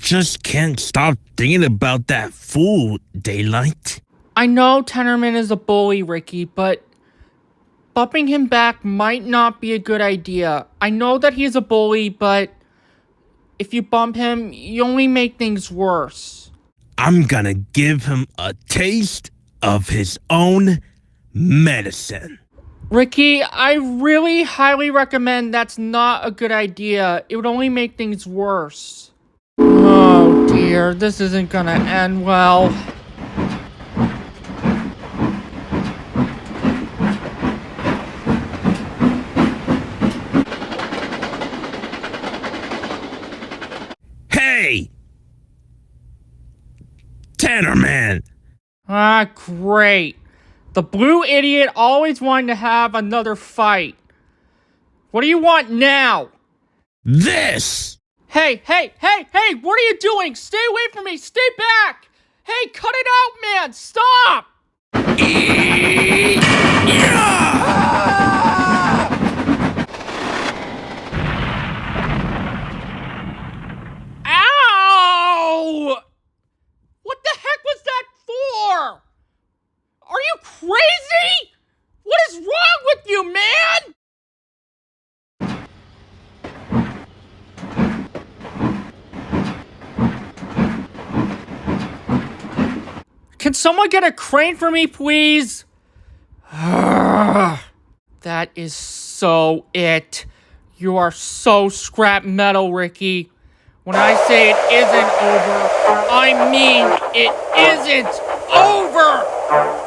just can't stop thinking about that fool, Daylight. I know Tenorman is a bully, Ricky, but bumping him back might not be a good idea. I know that he's a bully, but if you bump him, you only make things worse. I'm gonna give him a taste of his own medicine. Ricky, I really highly recommend that's not a good idea. It would only make things worse. Oh dear, this isn't gonna end well. Hey! Tenorman! Ah, great. The blue idiot always wanted to have another fight. What do you want now? This! Hey, what are you doing? Stay away from me, stay back! Hey, cut it out, man, stop! Ow! What the heck was that for? Are you crazy? What is wrong with you, man? Can someone get a crane for me, please? That is so it. You are so scrap metal, Ricky. When I say it isn't over, I mean it isn't over!